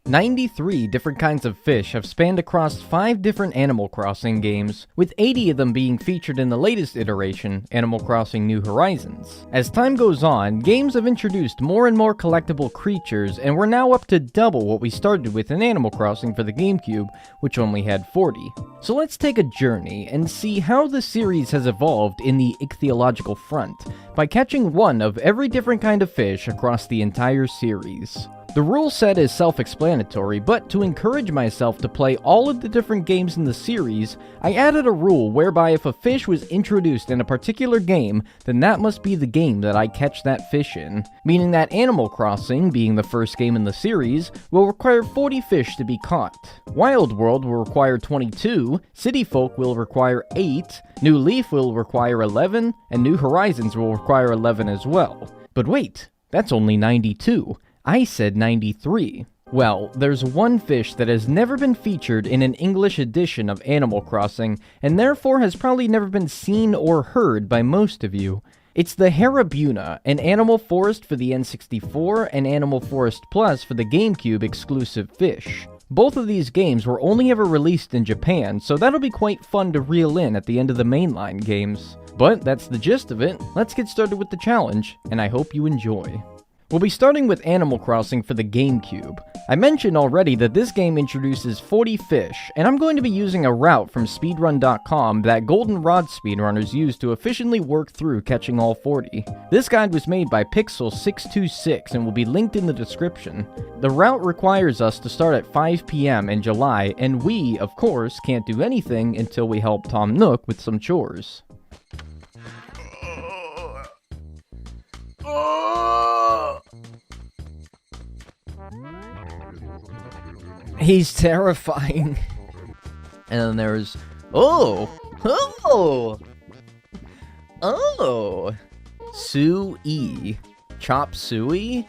93 different kinds of fish have spanned across 5 different Animal Crossing games, with 80 of them being featured in the latest iteration, Animal Crossing New Horizons. As time goes on, games have introduced more and more collectible creatures, and we're now up to double what we started with in Animal Crossing for the Gamecube, which only had 40. So let's take a journey and see how the series has evolved in the ichthyological front, by catching one of every different kind of fish across the entire series. The rule set is self-explanatory, but to encourage myself to play all of the different games in the series, I added a rule whereby if a fish was introduced in a particular game, then that must be the game that I catch that fish in. Meaning that Animal Crossing, being the first game in the series, will require 40 fish to be caught. Wild World will require 22, City Folk will require 8, New Leaf will require 11, and New Horizons will require 11 as well. But wait, that's only 92. I said 93. Well, there's one fish that has never been featured in an English edition of Animal Crossing, and therefore has probably never been seen or heard by most of you. It's the Harabuna, an Animal Forest for the N64 and Animal Forest Plus for the GameCube exclusive fish. Both of these games were only ever released in Japan, so that'll be quite fun to reel in at the end of the mainline games. But that's the gist of it. Let's get started with the challenge, and I hope you enjoy. We'll be starting with Animal Crossing for the GameCube. I mentioned already that this game introduces 40 fish, and I'm going to be using a route from speedrun.com that goldenrod speedrunners use to efficiently work through catching all 40. This guide was made by Pixel626 and will be linked in the description. The route requires us to start at 5 p.m. in July, and we, of course, can't do anything until we help Tom Nook with some chores. He's terrifying. And then there's... Oh! Sue-E. Chop Suey?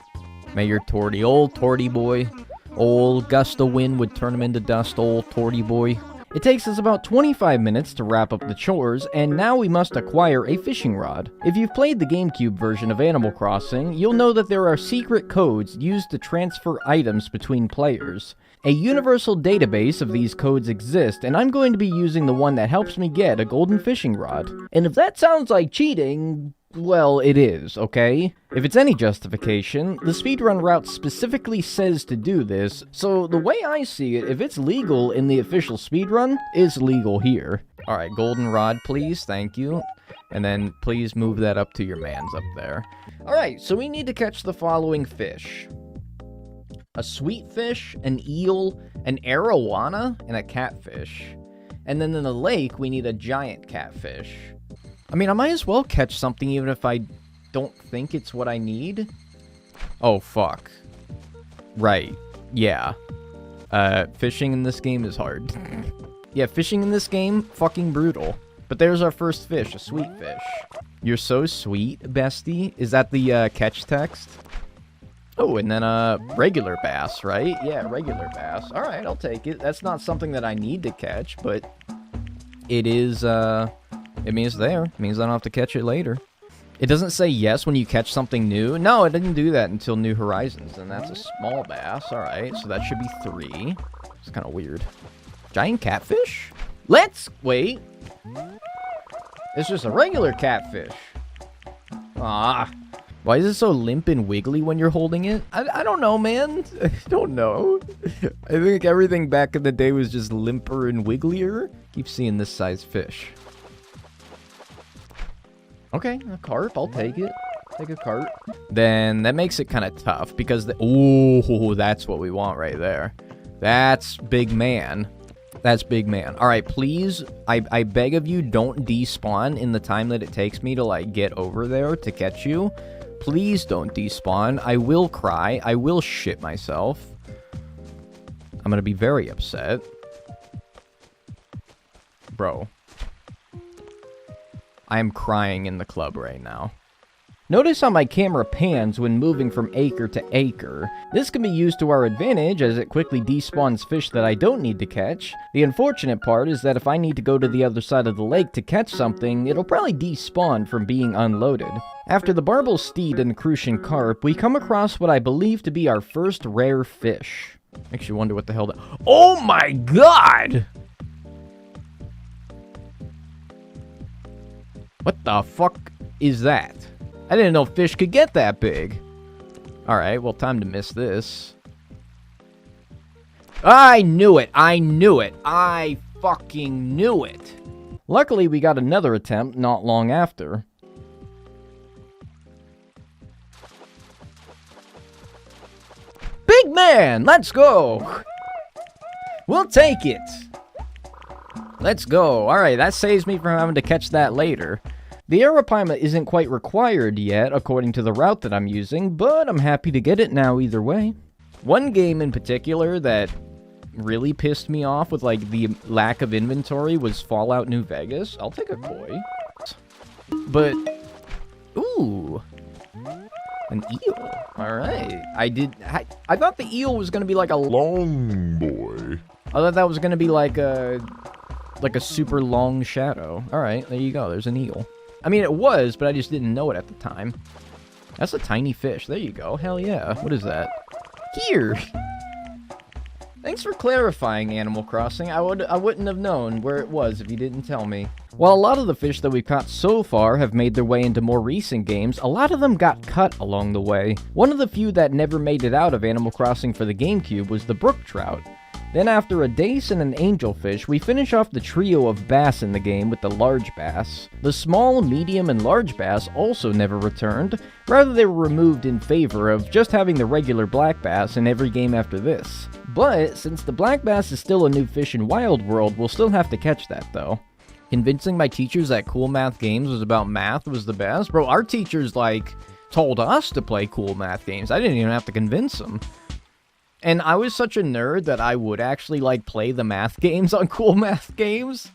May your Torty, old Torty boy. Old gust of wind would turn him into dust, old Torty boy. It takes us about 25 minutes to wrap up the chores, and now we must acquire a fishing rod. If you've played the GameCube version of Animal Crossing, you'll know that there are secret codes used to transfer items between players. A universal database of these codes exists, and I'm going to be using the one that helps me get a golden fishing rod. And if that sounds like cheating, well, it is, okay? If it's any justification, the speedrun route specifically says to do this, so the way I see it, if it's legal in the official speedrun, it's legal here. Alright, golden rod please, thank you. And then please move that up to your mans up there. Alright, so we need to catch the following fish. A sweetfish, an eel, an arowana, and a catfish. And then in the lake, we need a giant catfish. I mean, I might as well catch something even if I don't think it's what I need. Oh, fuck. Right. Yeah. Fishing in this game is hard. Yeah, fishing in this game, fucking brutal. But there's our first fish, a sweet fish. You're so sweet, bestie. Is that the catch text? Oh, and then regular bass, right? Yeah, regular bass. Alright, I'll take it. That's not something that I need to catch, but it is, it means there. It means I don't have to catch it later. It doesn't say yes when you catch something new. No, it didn't do that until New Horizons, and that's a small bass. Alright, so that should be 3. It's kind of weird. Giant catfish? Wait. It's just a regular catfish. Ah. Why is it so limp and wiggly when you're holding it? I don't know, man. I don't know. I think everything back in the day was just limper and wigglier. Keep seeing this size fish. Okay, a carp. I'll take it. Take a carp. Then that makes it kind of tough because oh, that's what we want right there. That's big man. That's big man. All right, please, I beg of you, don't despawn in the time that it takes me to, like, get over there to catch you. Please don't despawn. I will cry. I will shit myself. I'm gonna be very upset. Bro. I am crying in the club right now. Notice how my camera pans when moving from acre to acre. This can be used to our advantage as it quickly despawns fish that I don't need to catch. The unfortunate part is that if I need to go to the other side of the lake to catch something, it'll probably despawn from being unloaded. After the barbel steed and crucian carp, we come across what I believe to be our first rare fish. Makes you wonder what the hell that... Oh my god! What the fuck is that? I didn't know fish could get that big. Alright, well, time to miss this. I knew it! I knew it! I fucking knew it! Luckily, we got another attempt not long after. Big man! Let's go! We'll take it! Let's go. Alright, that saves me from having to catch that later. The Arapaima isn't quite required yet, according to the route that I'm using, but I'm happy to get it now either way. One game in particular that really pissed me off with, like, the lack of inventory was Fallout New Vegas. I'll take a koi. But, ooh, an eel. Alright. I thought the eel was gonna be like a long boy. I thought that was gonna be like a super long shadow. Alright, there you go. There's an eel. I mean, it was, but I just didn't know it at the time. That's a tiny fish. There you go. Hell yeah. What is that? Here! Thanks for clarifying, Animal Crossing. I wouldn't have known where it was if you didn't tell me. While a lot of the fish that we've caught so far have made their way into more recent games, a lot of them got cut along the way. One of the few that never made it out of Animal Crossing for the GameCube was the brook trout. Then after a dace and an angelfish, we finish off the trio of bass in the game with the large bass. The small, medium, and large bass also never returned. Rather, they were removed in favor of just having the regular black bass in every game after this. But, since the black bass is still a new fish in Wild World, we'll still have to catch that though. Convincing my teachers that Cool Math Games was about math was the best? Bro, our teachers, like, told us to play Cool Math Games. I didn't even have to convince them. And I was such a nerd that I would actually, like, play the math games on Cool Math Games.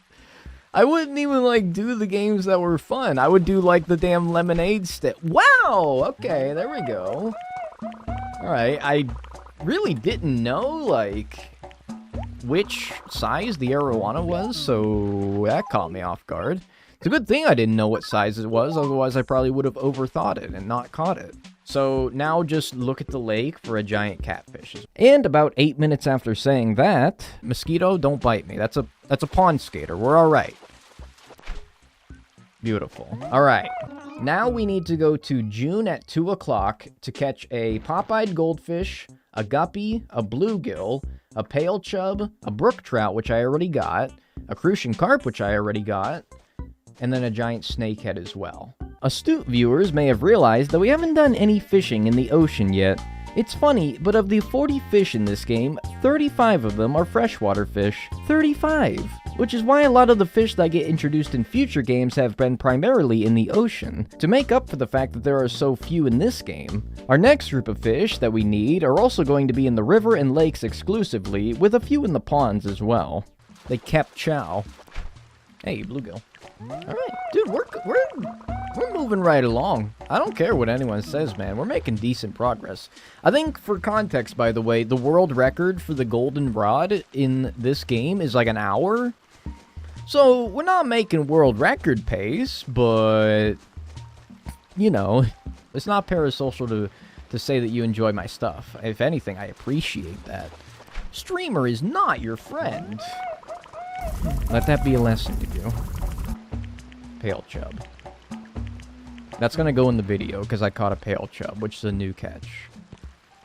I wouldn't even, like, do the games that were fun. I would do, like, the damn lemonade stick. Wow! Okay, there we go. Alright, I really didn't know, like, which size the arowana was, so that caught me off guard. It's a good thing I didn't know what size it was, otherwise I probably would have overthought it and not caught it. So now just look at the lake for a giant catfish. And about 8 minutes after saying that, mosquito, don't bite me. That's a pond skater. We're all right. Beautiful. All right. Now we need to go to June at 2 o'clock to catch a pop-eyed goldfish, a guppy, a bluegill, a pale chub, a brook trout, which I already got, a crucian carp, which I already got, and then a giant snakehead as well. Astute viewers may have realized that we haven't done any fishing in the ocean yet. It's funny, but of the 40 fish in this game, 35 of them are freshwater fish. 35! Which is why a lot of the fish that get introduced in future games have been primarily in the ocean, to make up for the fact that there are so few in this game. Our next group of fish that we need are also going to be in the river and lakes exclusively, with a few in the ponds as well. They kept chow. Hey, bluegill. Alright, dude, we're moving right along. I don't care what anyone says, man. We're making decent progress. I think, for context, by the way, the world record for the golden rod in this game is like an hour. So, we're not making world record pace, but, you know, it's not parasocial to say that you enjoy my stuff. If anything, I appreciate that. Streamer is not your friend. Let that be a lesson to you. Pale chub. That's gonna go in the video, because I caught a pale chub, which is a new catch.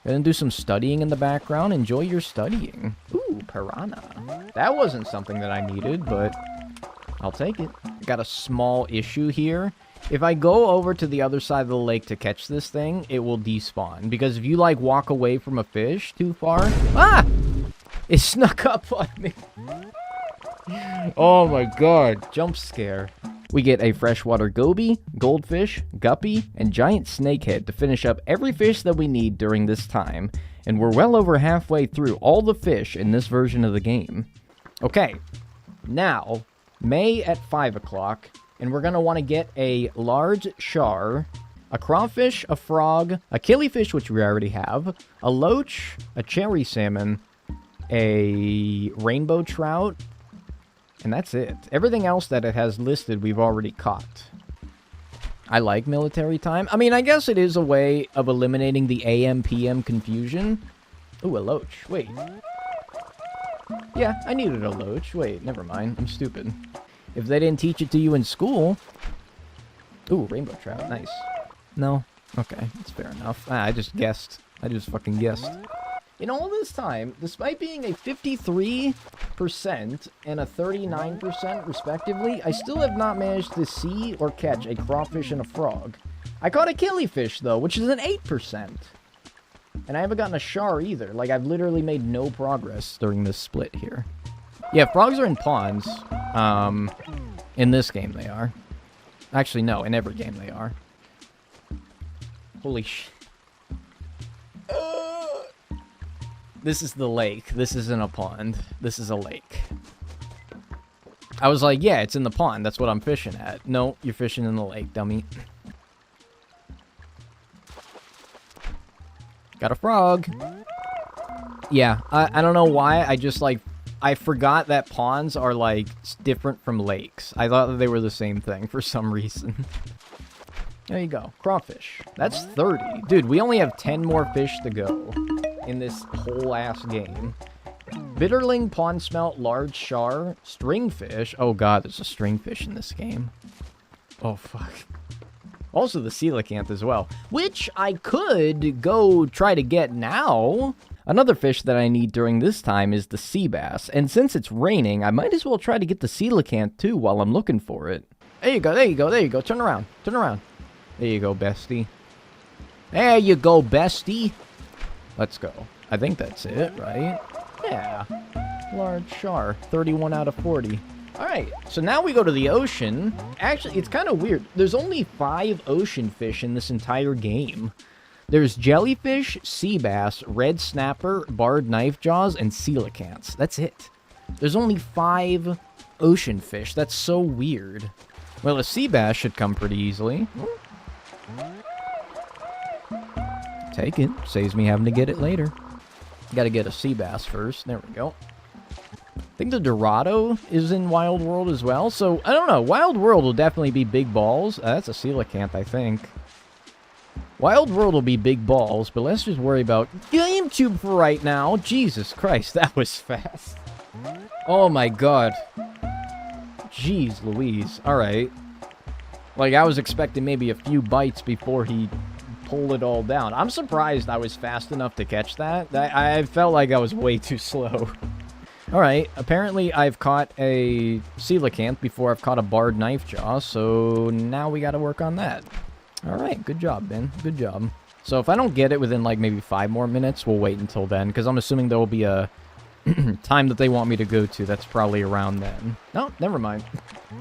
Gonna do some studying in the background. Enjoy your studying. Ooh, piranha. That wasn't something that I needed, but I'll take it. Got a small issue here. If I go over to the other side of the lake to catch this thing, it will despawn. Because if you, like, walk away from a fish too far... Ah! It snuck up on me. Oh my god. Jump scare. We get a freshwater goby, goldfish, guppy, and giant snakehead to finish up every fish that we need during this time. And we're well over halfway through all the fish in this version of the game. Okay. Now, May at 5 o'clock, and we're going to want to get a large char, a crawfish, a frog, a killifish, which we already have, a loach, a cherry salmon, a rainbow trout, and that's it. Everything else that it has listed, we've already caught. I like military time. I mean, I guess it is a way of eliminating the AM-PM confusion. Ooh, a loach. Wait. Yeah, I needed a loach. Wait, never mind. I'm stupid. If they didn't teach it to you in school... Ooh, rainbow trout. Nice. No? Okay, that's fair enough. I just guessed. I just fucking guessed. In all this time, despite being a 53% and a 39% respectively, I still have not managed to see or catch a crawfish and a frog. I caught a killifish, though, which is an 8%. And I haven't gotten a char either. Like, I've literally made no progress during this split here. Yeah, frogs are in ponds. In this game they are. Actually, no, in every game they are. Holy sh... This is the lake. This isn't a pond. This is a lake. I was like, yeah, it's in the pond. That's what I'm fishing at. No, you're fishing in the lake, dummy. Got a frog. Yeah, I don't know why. I just, like, I forgot that ponds are, like, different from lakes. I thought that they were the same thing for some reason. There you go. Crawfish. That's 30. Dude, we only have 10 more fish to go in this whole-ass game. Bitterling, pond smelt, large char, stringfish. Oh, God, there's a stringfish in this game. Oh, fuck. Also the coelacanth as well, which I could go try to get now. Another fish that I need during this time is the sea bass, and since it's raining, I might as well try to get the coelacanth too while I'm looking for it. There you go, there you go, there you go. Turn around, turn around. There you go, bestie. There you go, bestie. Let's go. I think that's it, right? Yeah. Large char. 31 out of 40. Alright, so now we go to the ocean. Actually, it's kind of weird. There's only 5 ocean fish in this entire game. There's jellyfish, sea bass, red snapper, barred knife jaws, and coelacanths. That's it. There's only 5 ocean fish. That's so weird. Well, a sea bass should come pretty easily. Take it. Saves me having to get it later. Gotta get a sea bass first. There we go. I think the Dorado is in Wild World as well. So, I don't know. Wild World will definitely be big balls. That's a coelacanth, I think. Wild World will be big balls, but let's just worry about Gamecube for right now. Jesus Christ, that was fast. Oh my god. Jeez Louise. Alright. Like, I was expecting maybe a few bites before he pulled it all down. I'm surprised I was fast enough to catch that. I felt like I was way too slow. Alright, apparently I've caught a coelacanth before I've caught a barred knife jaw, so now we gotta work on that. Alright, good job, Ben. Good job. So if I don't get it within, like, maybe 5 more minutes, we'll wait until then, because I'm assuming there will be a time that they want me to go to that's probably around then. No, never mind.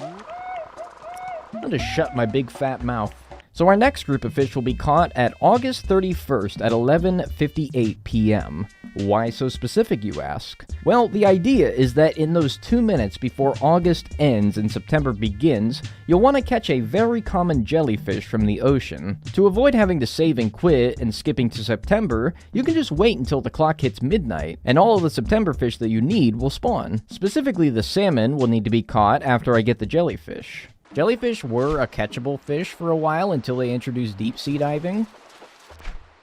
I'm gonna shut my big fat mouth. So our next group of fish will be caught at August 31st at 11:58 p.m. Why so specific, you ask? Well, the idea is that in those 2 minutes before August ends and September begins, you'll want to catch a very common jellyfish from the ocean. To avoid having to save and quit and skipping to September, you can just wait until the clock hits midnight, and all of the September fish that you need will spawn. Specifically, the salmon will need to be caught after I get the jellyfish. Jellyfish were a catchable fish for a while until they introduced deep sea diving.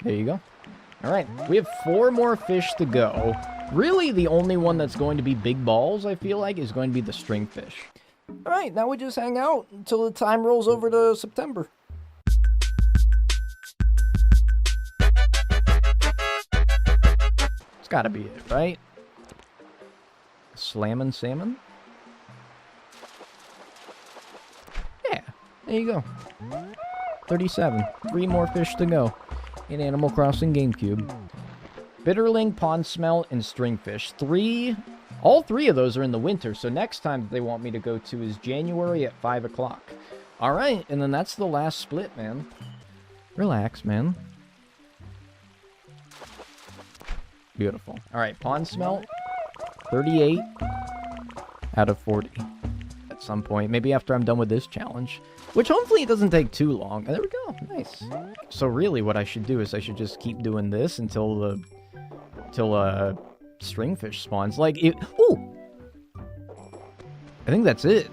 There you go. Alright, we have 4 more fish to go. Really, the only one that's going to be big balls, I feel like, is going to be the stringfish. Alright, now we just hang out until the time rolls over to September. It's gotta be it, right? Slammin' salmon? Yeah, there you go. 37. 3 more fish to go in Animal Crossing Gamecube. Bitterling, pond smelt, and stringfish. All 3 of those are in the winter, so next time they want me to go to is January at 5 o'clock. Alright, and then that's the last split, man. Relax, man. Beautiful. Alright, pond smelt. 38 out of 40. At some point, maybe after I'm done with this challenge, which hopefully it doesn't take too long. There we go. Nice. So really what I should do is I should just keep doing this until stringfish spawns. Like it. Ooh, I think that's it.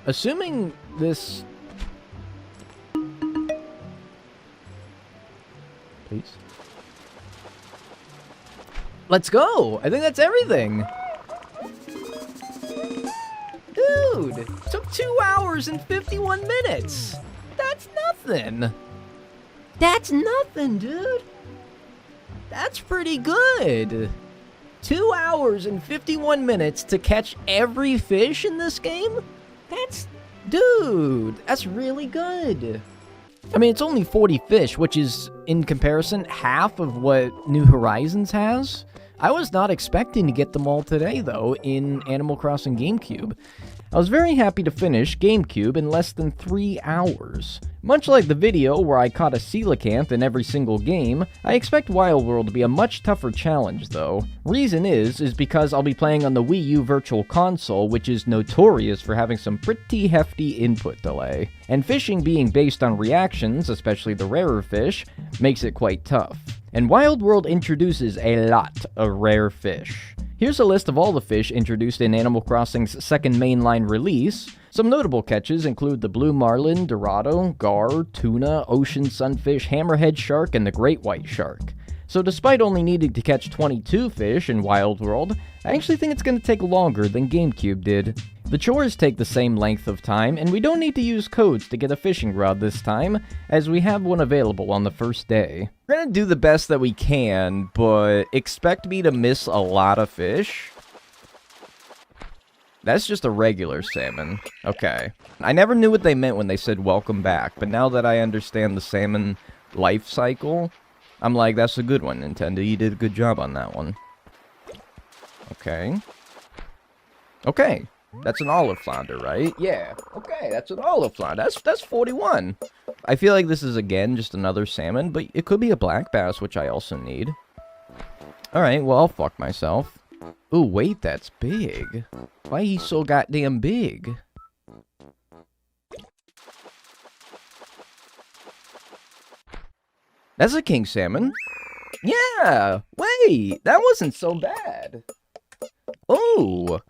Assuming this, please. Let's go. I think that's everything. Dude, took 2 hours and 51 minutes. That's nothing. That's nothing, dude. That's pretty good. 2 hours and 51 minutes to catch every fish in this game? Dude, that's really good. I mean, it's only 40 fish, which is, in comparison, half of what New Horizons has. I was not expecting to get them all today, though, in Animal Crossing Gamecube. I was very happy to finish Gamecube in less than 3 hours. Much like the video where I caught a coelacanth in every single game, I expect Wild World to be a much tougher challenge though. Reason is because I'll be playing on the Wii U Virtual Console, which is notorious for having some pretty hefty input delay. And fishing being based on reactions, especially the rarer fish, makes it quite tough. And Wild World introduces a lot of rare fish. Here's a list of all the fish introduced in Animal Crossing's second mainline release. Some notable catches include the blue marlin, dorado, gar, tuna, ocean sunfish, hammerhead shark, and the great white shark. So despite only needing to catch 22 fish in Wild World, I actually think it's going to take longer than Gamecube did. The chores take the same length of time, and we don't need to use codes to get a fishing rod this time, as we have one available on the first day. We're going to do the best that we can, but expect me to miss a lot of fish. That's just a regular salmon. Okay. I never knew what they meant when they said welcome back, but now that I understand the salmon life cycle, I'm like, that's a good one, Nintendo. You did a good job on that one. Okay. Okay. That's an olive flounder, right? Yeah. Okay, that's an olive flounder. That's 41. I feel like this is, again, just another salmon, but it could be a black bass, which I also need. Alright, well, I'll fuck myself. Ooh, wait, that's big. Why he's so goddamn big? That's a king salmon. Yeah! Wait, that wasn't so bad. Oh!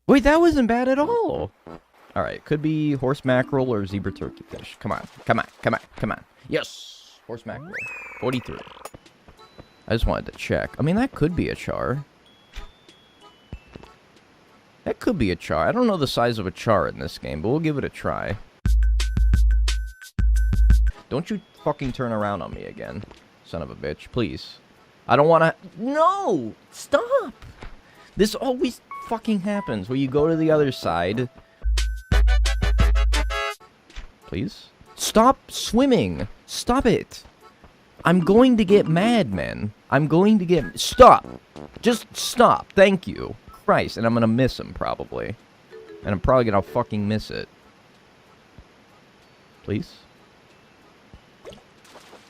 Wait, that wasn't bad at all. Alright, could be horse mackerel or zebra turkey fish. Come on, come on, come on, come on. Yes! Horse mackerel. 43. I just wanted to check. I mean, that could be a char. That could be a char. I don't know the size of a char in this game, but we'll give it a try. Don't you fucking turn around on me again, son of a bitch. Please. I don't want to... No! Stop! This always fucking happens where you go to the other side. Please? Stop swimming! Stop it! I'm going to get mad, man. I'm going to get... Stop! Just stop. Thank you. Christ. And I'm gonna miss him, probably. And I'm probably gonna fucking miss it. Please?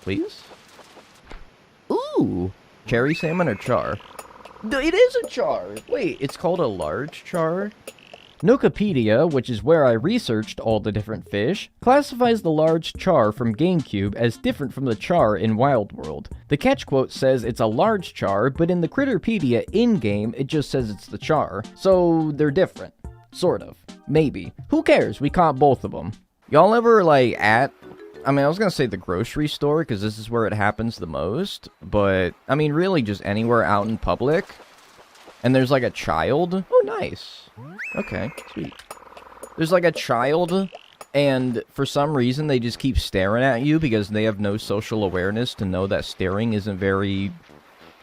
Please? Ooh! Cherry salmon or char? It is a char! Wait, it's called a large char? Nokopedia, which is where I researched all the different fish, classifies the large char from Gamecube as different from the char in Wild World. The catch quote says it's a large char, but in the Critterpedia in-game, it just says it's the char. So, they're different. Sort of. Maybe. Who cares? We caught both of them. Y'all ever, like, I was gonna say the grocery store, because this is where it happens the most, but, I mean, really just anywhere out in public, and there's, like, a child. Oh, nice. Okay, sweet. There's, like, a child, and for some reason, they just keep staring at you because they have no social awareness to know that staring isn't very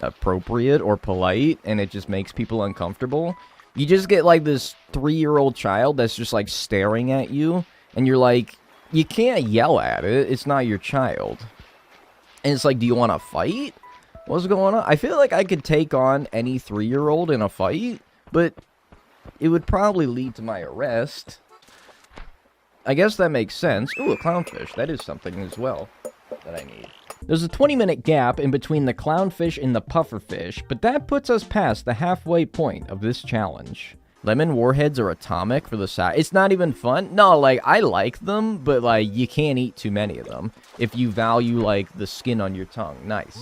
appropriate or polite, and it just makes people uncomfortable. You just get, like, this 3-year-old child that's just, like, staring at you, and you're like... You can't yell at it. It's not your child. And it's like, do you want to fight? What's going on? I feel like I could take on any 3-year-old in a fight, but it would probably lead to my arrest. I guess that makes sense. Ooh, a clownfish. That is something as well that I need. There's a 20-minute gap in between the clownfish and the pufferfish, but that puts us past the halfway point of this challenge. Lemon warheads are atomic for the size. It's not even fun. No, like, I like them, but, like, you can't eat too many of them if you value, like, the skin on your tongue. Nice.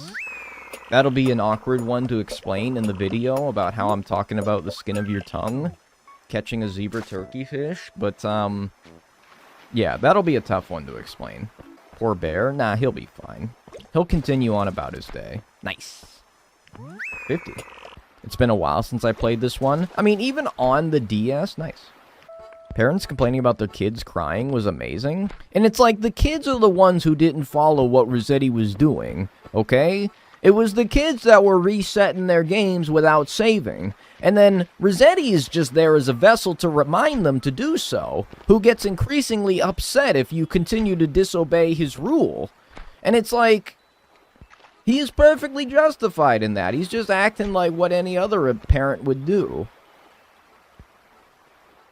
That'll be an awkward one to explain in the video about how I'm talking about the skin of your tongue. Catching a zebra turkey fish. But, yeah, that'll be a tough one to explain. Poor bear. Nah, he'll be fine. He'll continue on about his day. Nice. 50. It's been a while since I played this one. I mean, even on the DS, nice. Parents complaining about their kids crying was amazing. And it's like, the kids are the ones who didn't follow what Rossetti was doing, okay? It was the kids that were resetting their games without saving. And then Rossetti is just there as a vessel to remind them to do so, who gets increasingly upset if you continue to disobey his rule. And it's like, he is perfectly justified in that. He's just acting like what any other parent would do.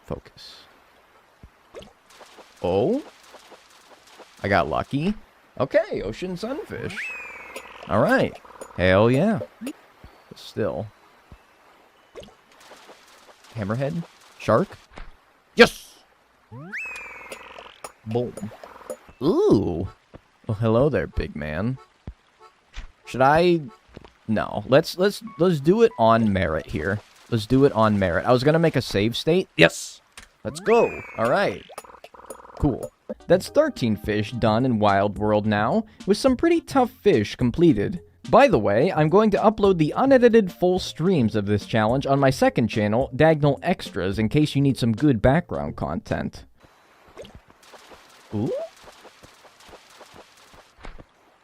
Focus. Oh? I got lucky. Okay, ocean sunfish. Alright. Hell yeah. Still. Hammerhead? Shark? Yes! Boom. Ooh. Well, hello there, big man. Should I... No. Let's do it on merit here. Let's do it on merit. I was gonna make a save state. Yes! Let's go. Alright. Cool. That's 13 fish done in Wild World now, with some pretty tough fish completed. By the way, I'm going to upload the unedited full streams of this challenge on my second channel, Dagnel Extras, in case you need some good background content. Ooh?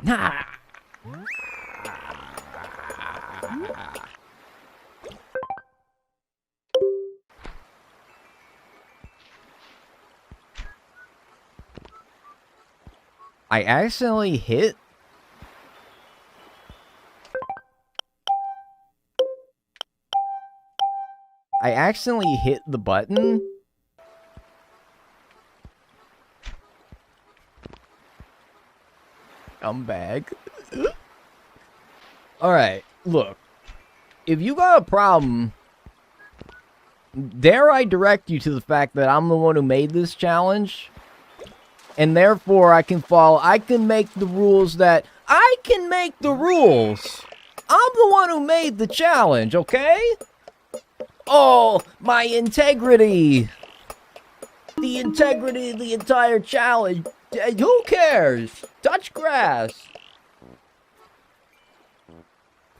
Nah! I accidentally hit... I accidentally hit the button. I'm back. Alright, look. If you got a problem, dare I direct you to the fact that I'm the one who made this challenge? And therefore, I can make the rules that... I can make the rules! I'm the one who made the challenge, okay? Oh, my integrity! The integrity of the entire challenge. Who cares? Touch grass.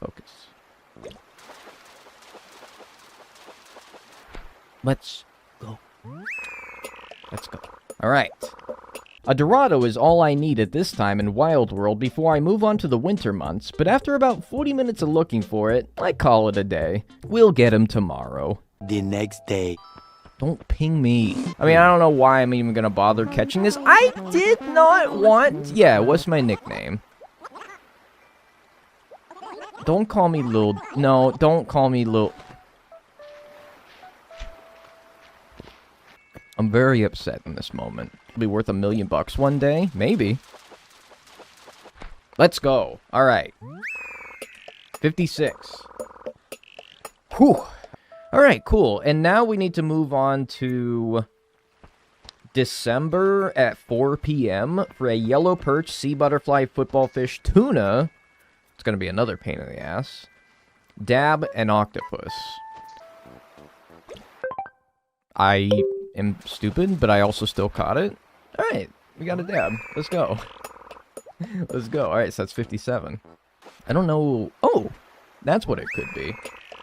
Focus. Let's go. Let's go. Alright. A Dorado is all I need at this time in Wild World before I move on to the winter months, but after about 40 minutes of looking for it, I call it a day. We'll get him tomorrow. The next day. Don't ping me. I mean, I don't know why I'm even gonna bother catching this. I did not want... Yeah, what's my nickname? Don't call me Lil... No, don't call me Lil... I'm very upset in this moment. It'll be worth $1 million one day. Maybe. Let's go. Alright. 56. Whew. Alright, cool. And now we need to move on to December at 4 p.m. for a yellow perch, sea butterfly, football fish, tuna. It's going to be another pain in the ass. Dab, and octopus. I am stupid, but I also still caught it. Alright, we got a dab. Let's go. Let's go. Alright, so that's 57. I don't know... Oh! That's what it could be.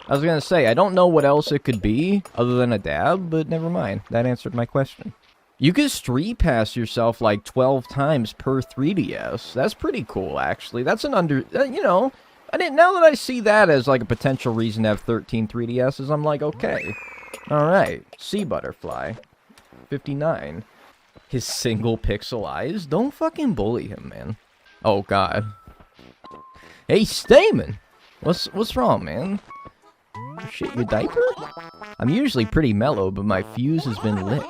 I was gonna say, I don't know what else it could be other than a dab, but never mind. That answered my question. You can street pass yourself like 12 times per 3DS. That's pretty cool, actually. That's an you know... Now that I see that as like a potential reason to have 13 3DSs, I'm like, okay. Alright, sea butterfly. 59. His single pixel eyes? Don't fucking bully him, man. Oh, God. Hey, Stamen! What's wrong, man? Shit, your diaper? I'm usually pretty mellow, but my fuse has been lit.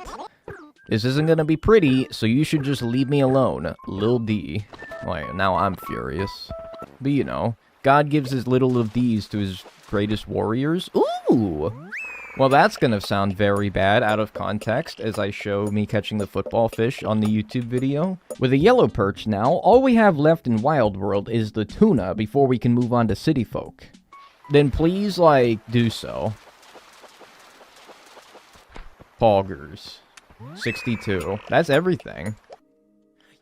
This isn't gonna be pretty, so you should just leave me alone. Lil D. Well, now I'm furious. But you know, God gives his little of these to his greatest warriors. Ooh! Well, that's gonna sound very bad out of context as I show me catching the football fish on the YouTube video. With a yellow perch now, all we have left in Wild World is the tuna before we can move on to City Folk. Then please, like, do so. Poggers. 62. That's everything.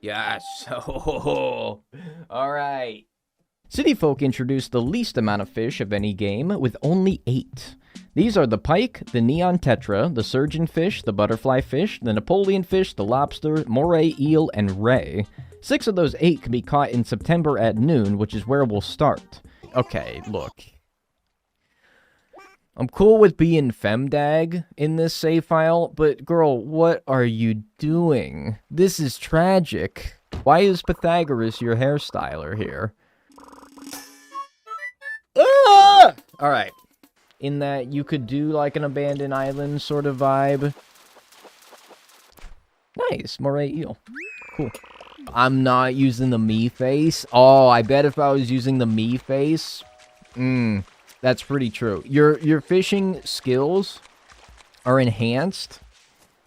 Yes. Oh, alright. City Folk introduced the least amount of fish of any game, with only 8. These are the pike, the neon tetra, the surgeon fish, the butterfly fish, the Napoleon fish, the lobster, moray, eel, and ray. 6 of those 8 can be caught in September at noon, which is where we'll start. Okay, look. I'm cool with being femdag in this save file, but girl, what are you doing? This is tragic. Why is Pythagoras your hairstyler here? Ah! Alright. In that you could do like an abandoned island sort of vibe. Nice, moray eel. Cool. I'm not using the me face. Oh, I bet if I was using the me face, that's pretty true. Your fishing skills are enhanced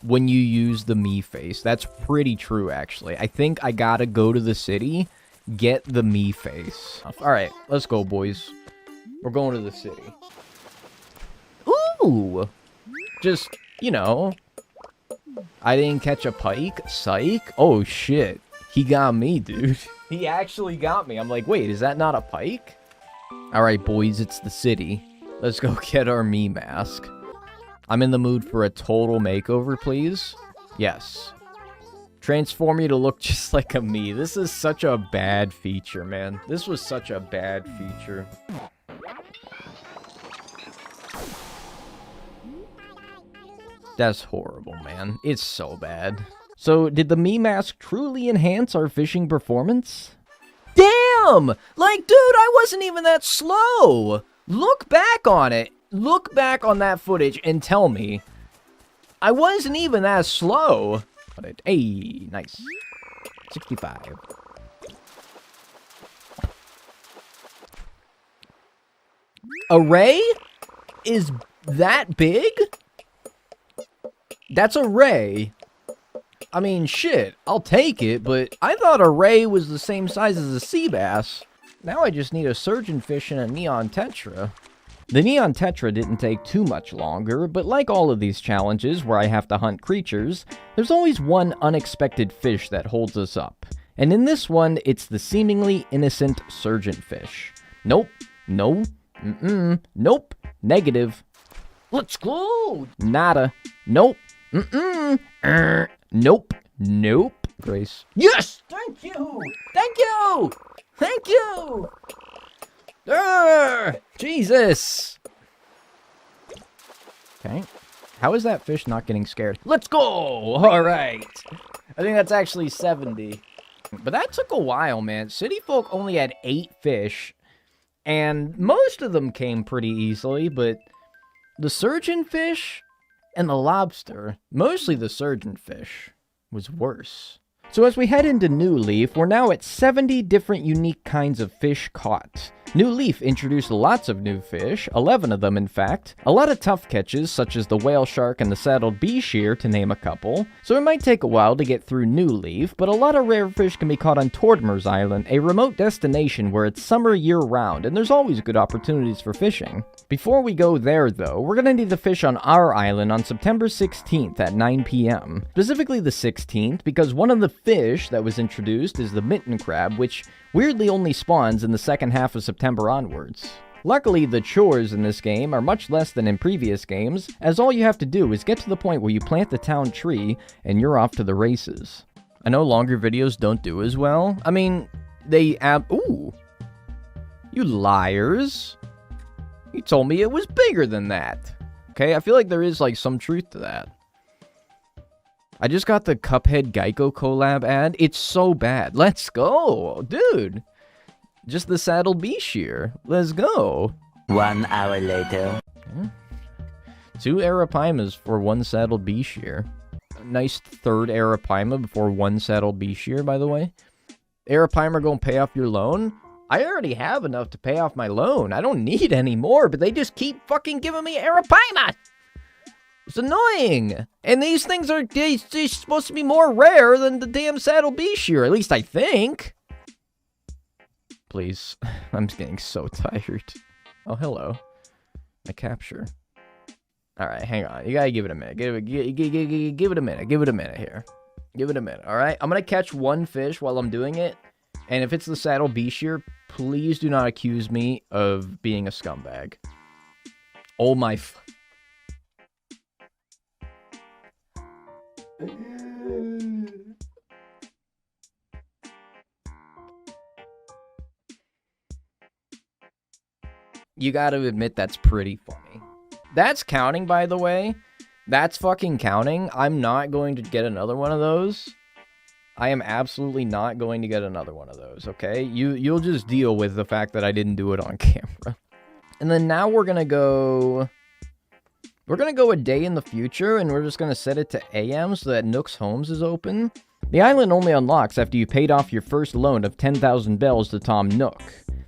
when you use the me face. That's pretty true, actually. I think I gotta go to the city, get the me face. All right, let's go, boys. We're going to the city. Ooh! Just, you know, I didn't catch a pike. Psych. Oh, shit. He got me, dude. He actually got me. I'm like, wait, is that not a pike? Alright, boys, it's the city. Let's go get our me mask. I'm in the mood for a total makeover, please. Yes. Transform you to look just like a me. This is such a bad feature, man. This was such a bad feature. That's horrible, man. It's so bad. So, did the me mask truly enhance our fishing performance? Damn! Like, dude, I wasn't even that slow! Look back on it. Look back on that footage and tell me. I wasn't even that slow. Hey, nice. 65. Array is that big? That's a ray. I mean, shit, I'll take it, but I thought a ray was the same size as a sea bass. Now I just need a surgeon fish and a neon tetra. The neon tetra didn't take too much longer, but like all of these challenges where I have to hunt creatures, there's always one unexpected fish that holds us up. And in this one, it's the seemingly innocent surgeon fish. Nope. No. Nope. Negative. Let's go! Nada. Nope. Nope. Nope. Grace. Yes! Thank you! Thank you! Thank you! Jesus! Okay. How is that fish not getting scared? Let's go! Alright. I think that's actually 70. But that took a while, man. City Folk only had 8 fish. And most of them came pretty easily, but the surgeon fish and the lobster, mostly the surgeon fish, was worse. So as we head into New Leaf, we're now at 70 different unique kinds of fish caught. New Leaf introduced lots of new fish, 11 of them in fact, a lot of tough catches such as the whale shark and the saddled bee shear to name a couple, so it might take a while to get through New Leaf, but a lot of rare fish can be caught on Tortimer's Island, a remote destination where it's summer year-round and there's always good opportunities for fishing. Before we go there though, we're gonna need to fish on our island on September 16th at 9 p.m. Specifically the 16th because one of the fish that was introduced is the mitten crab, which weirdly only spawns in the second half of September onwards. Luckily, the chores in this game are much less than in previous games, as all you have to do is get to the point where you plant the town tree, and you're off to the races. I know longer videos don't do as well. I mean, ooh! You liars! You told me it was bigger than that. Okay, I feel like there is, like, some truth to that. I just got the Cuphead Geico collab ad. It's so bad. Let's go. Dude. Just the saddle bee shear. Let's go. 1 hour later. Okay. 2 Arapaimas for 1 saddle bee shear. Nice 3rd Arapaima before 1 saddle bee shear, by the way. Arapaima gonna pay off your loan? I already have enough to pay off my loan. I don't need any more, but they just keep fucking giving me Arapaima. It's annoying. And these things are they're supposed to be more rare than the damn saddle bee shear. At least I think. Please. I'm getting so tired. Oh, hello. My capture. Alright, hang on. You gotta give it a minute. Give it a minute. Give it a minute here. Give it a minute, alright? I'm gonna catch 1 fish while I'm doing it. And if it's the saddle bee shear, please do not accuse me of being a scumbag. Oh my You gotta admit that's pretty funny. That's counting, by the way. That's fucking counting. I'm not going to get another one of those. I am absolutely not going to get another one of those, okay? You'll just deal with the fact that I didn't do it on camera. And then now we're gonna go a day in the future, and we're just gonna set it to AM so that Nook's Homes is open. The island only unlocks after you paid off your first loan of 10,000 bells to Tom Nook.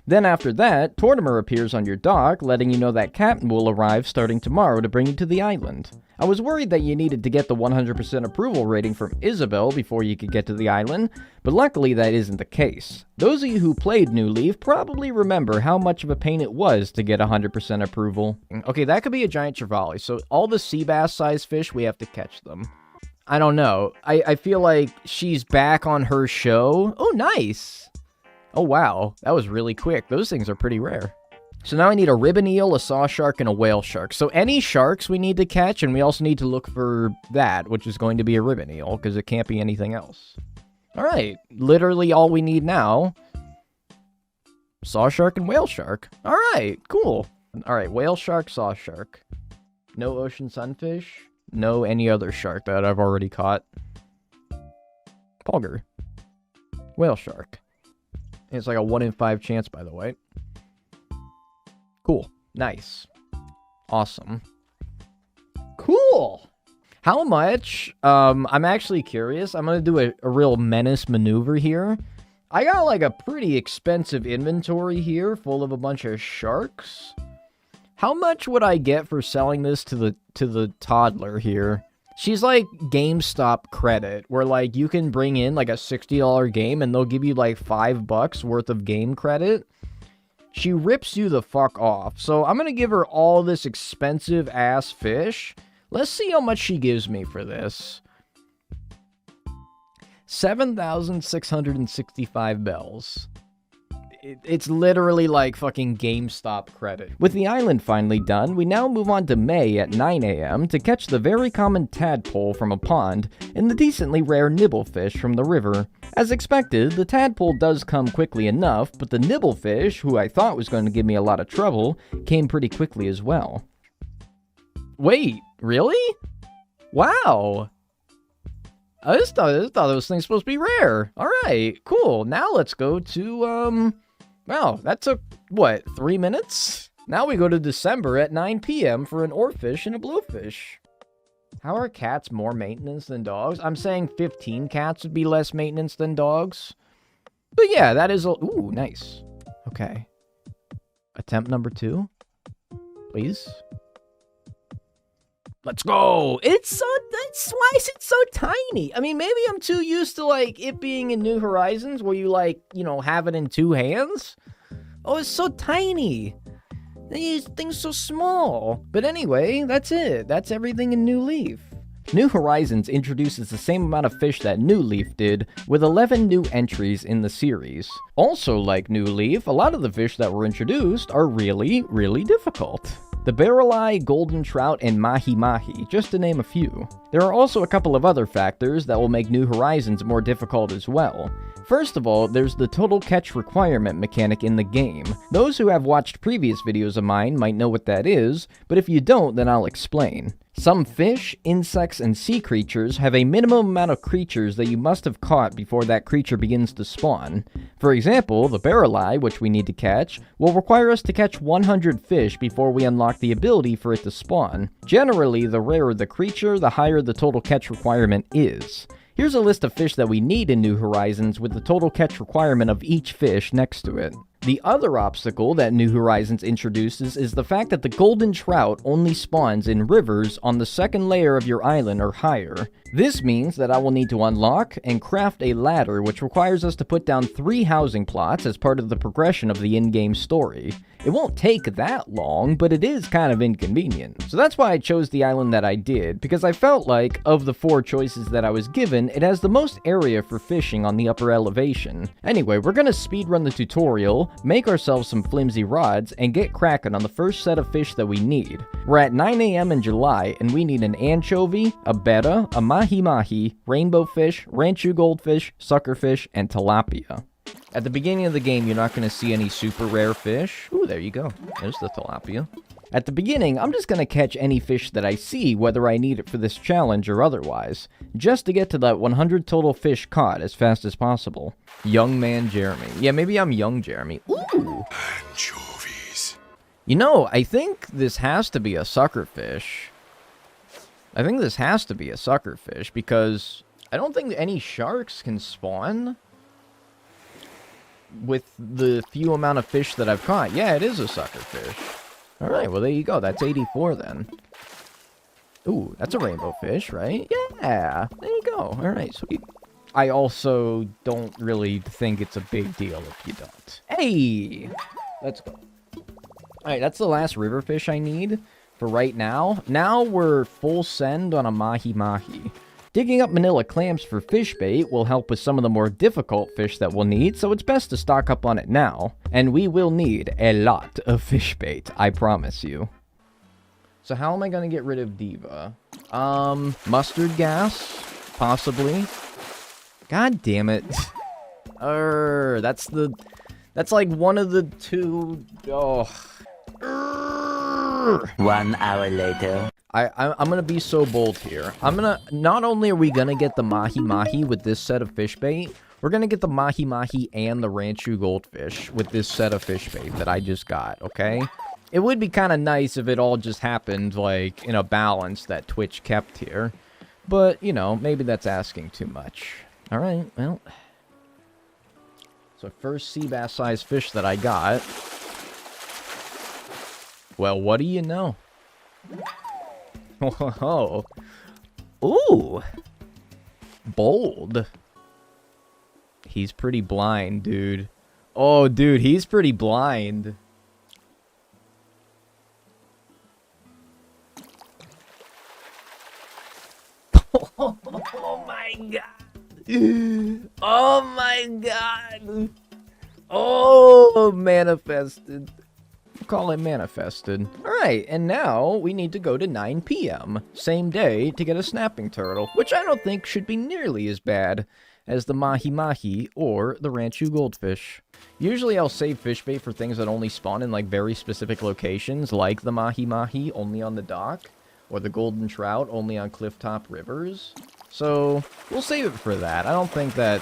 Then after that, Tortimer appears on your dock, letting you know that Captain will arrive starting tomorrow to bring you to the island. I was worried that you needed to get the 100% approval rating from Isabel before you could get to the island, but luckily that isn't the case. Those of you who played New Leaf probably remember how much of a pain it was to get 100% approval. Okay, that could be a giant trevally, so all the sea bass sized fish, we have to catch them. I don't know. I feel like she's back on her show. Oh, nice! Oh, wow. That was really quick. Those things are pretty rare. So now I need a ribbon eel, a saw shark, and a whale shark. So any sharks we need to catch, and we also need to look for that, which is going to be a ribbon eel, because it can't be anything else. Alright. Literally all we need now. Saw shark and whale shark. Alright. Cool. Alright. Whale shark, saw shark. No ocean sunfish. No any other shark that I've already caught. Pulgar. Whale shark. It's like a 1 in 5 chance, by the way. Cool. Nice. Awesome. Cool! How much? I'm actually curious. I'm gonna do a real menace maneuver here. I got like a pretty expensive inventory here full of a bunch of sharks. How much would I get for selling this to the toddler here? She's like GameStop credit, where like you can bring in like a $60 game and they'll give you like $5 worth of game credit. She rips you the fuck off. So I'm gonna give her all this expensive ass fish. Let's see how much she gives me for this. 7,665 bells. It's literally like fucking GameStop credit. With the island finally done, we now move on to May at 9 AM to catch the very common tadpole from a pond and the decently rare nibblefish from the river. As expected, the tadpole does come quickly enough, but the nibblefish, who I thought was going to give me a lot of trouble, came pretty quickly as well. Wait, really? Wow! I just thought those things were supposed to be rare. Alright, cool. Now let's go to, wow, that took, what, 3 minutes? Now we go to December at 9 PM for an oarfish and a bluefish. How are cats more maintenance than dogs? I'm saying 15 cats would be less maintenance than dogs. But yeah, that is ooh, nice. Okay. Attempt number 2. Please. Let's go! It's why is it so tiny? I mean, maybe I'm too used to, like, it being in New Horizons where you, like, you know, have it in 2 hands. Oh, it's so tiny. These things so small. But anyway, that's it. That's everything in New Leaf. New Horizons introduces the same amount of fish that New Leaf did, with 11 new entries in the series. Also, like New Leaf, a lot of the fish that were introduced are really, really difficult. The barrel-eye, golden trout, and mahi-mahi, just to name a few. There are also a couple of other factors that will make New Horizons more difficult as well. First of all, there's the total catch requirement mechanic in the game. Those who have watched previous videos of mine might know what that is, but if you don't, then I'll explain. Some fish, insects, and sea creatures have a minimum amount of creatures that you must have caught before that creature begins to spawn. For example, the barrel-eye, which we need to catch, will require us to catch 100 fish before we unlock the ability for it to spawn. Generally, the rarer the creature, the higher the total catch requirement is. Here's a list of fish that we need in New Horizons with the total catch requirement of each fish next to it. The other obstacle that New Horizons introduces is the fact that the golden trout only spawns in rivers on the second layer of your island or higher. This means that I will need to unlock and craft a ladder, which requires us to put down 3 housing plots as part of the progression of the in-game story. It won't take that long, but it is kind of inconvenient. So that's why I chose the island that I did, because I felt like, of the 4 choices that I was given, it has the most area for fishing on the upper elevation. Anyway, we're gonna speedrun the tutorial, go, make ourselves some flimsy rods, and get cracking on the first set of fish that we need. We're at 9 a.m. in July, and we need an anchovy, a betta, a mahi-mahi, rainbow fish, ranchu goldfish, suckerfish, and tilapia. At the beginning of the game, you're not going to see any super rare fish. Ooh, there you go. There's the tilapia. At the beginning, I'm just going to catch any fish that I see, whether I need it for this challenge or otherwise, just to get to that 100 total fish caught as fast as possible. Young man Jeremy. Yeah, maybe I'm young Jeremy. Ooh! Anchovies. You know, I think this has to be a suckerfish. I think this has to be a suckerfish, because I don't think any sharks can spawn with the few amount of fish that I've caught. Yeah, it is a suckerfish. Alright, well there you go. That's 84 then. Ooh, that's a rainbow fish, right? Yeah, there you go. Alright, sweet. I also don't really think it's a big deal if you don't. Hey! Let's go. Alright, that's the last river fish I need for right now. Now we're full send on a mahi-mahi. Digging up manila clams for fish bait will help with some of the more difficult fish that we'll need, so it's best to stock up on it now. And we will need a lot of fish bait, I promise you. So how am I going to get rid of Diva? Mustard gas? Possibly. God damn it. That's like one of the two... Oh. 1 hour later. I'm gonna be so bold here. Not only are we gonna get the mahi-mahi with this set of fish bait, we're gonna get the mahi-mahi and the ranchu goldfish with this set of fish bait that I just got, okay? It would be kind of nice if it all just happened, like, in a balance that Twitch kept here. But, you know, maybe that's asking too much. Alright, well. So first sea bass sized fish that I got. Well, what do you know? Oh. Ooh. Bold. He's pretty blind, dude. Oh, dude, he's pretty blind. Oh my god. Oh my god. Oh, manifested. Call it manifested. Alright, and now we need to go to 9 p.m. Same day to get a snapping turtle, which I don't think should be nearly as bad as the mahi-mahi or the ranchu goldfish. Usually I'll save fish bait for things that only spawn in like very specific locations, like the mahi-mahi only on the dock, or the golden trout only on clifftop rivers. So we'll save it for that. I don't think that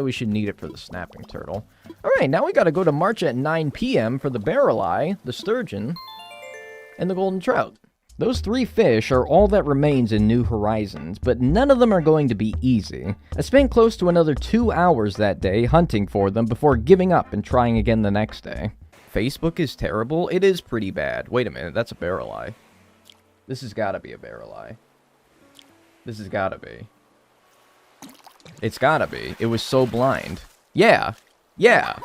we should need it for the snapping turtle. Alright, now we gotta go to March at 9 p.m. for the barrel eye, the sturgeon, and the golden trout. Those 3 fish are all that remains in New Horizons, but none of them are going to be easy. I spent close to another 2 hours that day hunting for them before giving up and trying again the next day. Facebook is terrible? It is pretty bad. Wait a minute, that's a barrel eye. This has gotta be a barrel eye. This has gotta be. It's gotta be. It was so blind. Yeah. Yeah.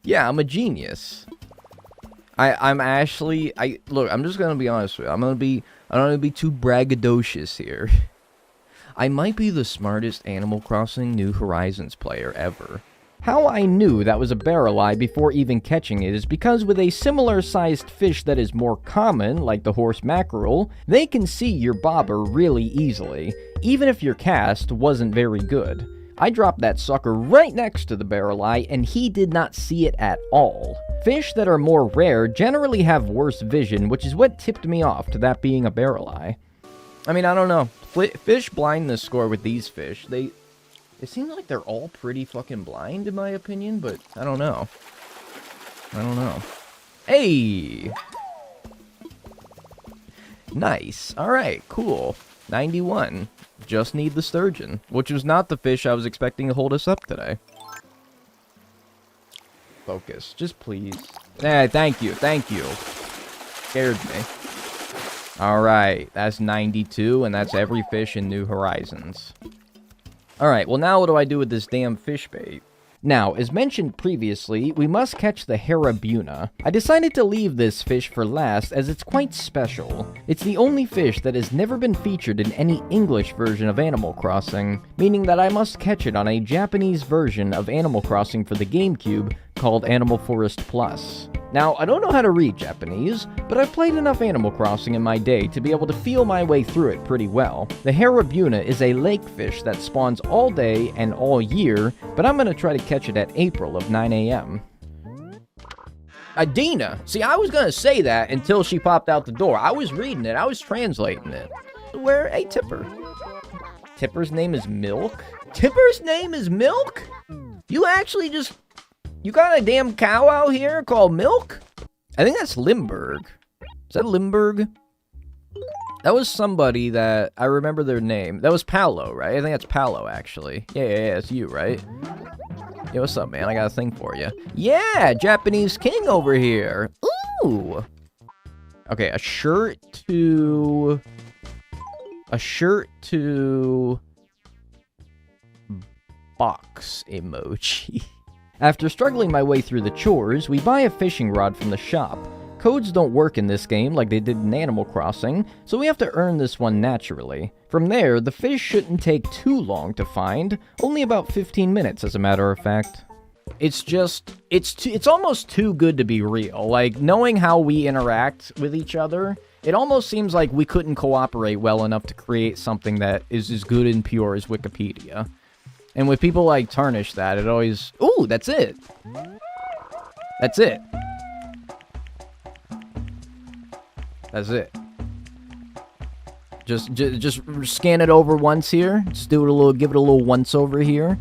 Yeah, I'm a genius. I'm actually... Look, I'm just gonna be honest with you. I don't wanna be too braggadocious here. I might be the smartest Animal Crossing New Horizons player ever. How I knew that was a barrel eye before even catching it is because with a similar sized fish that is more common, like the horse mackerel, they can see your bobber really easily, even if your cast wasn't very good. I dropped that sucker right next to the barrel eye and he did not see it at all. Fish that are more rare generally have worse vision, which is what tipped me off to that being a barrel eye. I mean, I don't know. Fish blindness score with these fish, it seems like they're all pretty fucking blind, in my opinion, but I don't know. I don't know. Hey! Nice. Alright, cool. 91. Just need the sturgeon, which was not the fish I was expecting to hold us up today. Focus. Just please. Thank you. Thank you. Scared me. Alright, that's 92, and that's every fish in New Horizons. Alright, well now what do I do with this damn fish bait? Now, as mentioned previously, we must catch the Harabuna. I decided to leave this fish for last as it's quite special. It's the only fish that has never been featured in any English version of Animal Crossing, meaning that I must catch it on a Japanese version of Animal Crossing for the Gamecube called Animal Forest Plus. Now, I don't know how to read Japanese, but I've played enough Animal Crossing in my day to be able to feel my way through it pretty well. The Harabuna is a lake fish that spawns all day and all year, but I'm gonna try to catch it at April of 9 a.m. Adina! See, I was gonna say that until she popped out the door. I was reading it, I was translating it. Where a Tipper? Tipper's name is Milk? Tipper's name is Milk? You actually just... You got a damn cow out here called Milk? I think that's Limburg. Is that Limburg? That was somebody that I remember their name. That was Paolo, right? I think that's Paolo, actually. Yeah, it's you, right? Yeah, what's up, man? I got a thing for you. Yeah, Japanese king over here. Ooh. Okay, a shirt to box emoji. After struggling my way through the chores, we buy a fishing rod from the shop. Codes don't work in this game like they did in Animal Crossing, so we have to earn this one naturally. From there, the fish shouldn't take too long to find, only about 15 minutes as a matter of fact. It's almost too good to be real. Like, knowing how we interact with each other, it almost seems like we couldn't cooperate well enough to create something that is as good and pure as Wikipedia. And with people like tarnish that, it always... Ooh, that's it. That's it. That's it. Just scan it over once here. Just do it a little, give it a little once over here.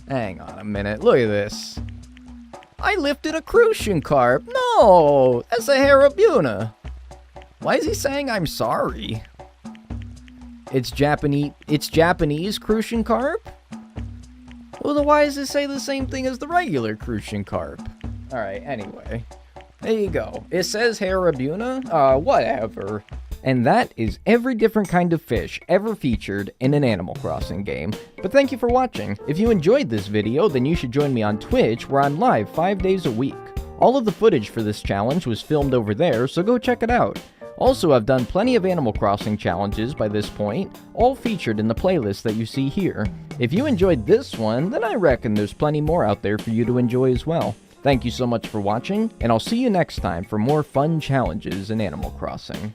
Hang on a minute. Look at this. I lifted a crucian carp. No, that's a Harabuna. Why is he saying I'm sorry? It's Japanese crucian carp? Well, then why does it say the same thing as the regular crucian carp? Alright, anyway. There you go. It says Harabuna? Whatever. And that is every different kind of fish ever featured in an Animal Crossing game. But thank you for watching. If you enjoyed this video, then you should join me on Twitch, where I'm live 5 days a week. All of the footage for this challenge was filmed over there, so go check it out. Also, I've done plenty of Animal Crossing challenges by this point, all featured in the playlist that you see here. If you enjoyed this one, then I reckon there's plenty more out there for you to enjoy as well. Thank you so much for watching, and I'll see you next time for more fun challenges in Animal Crossing.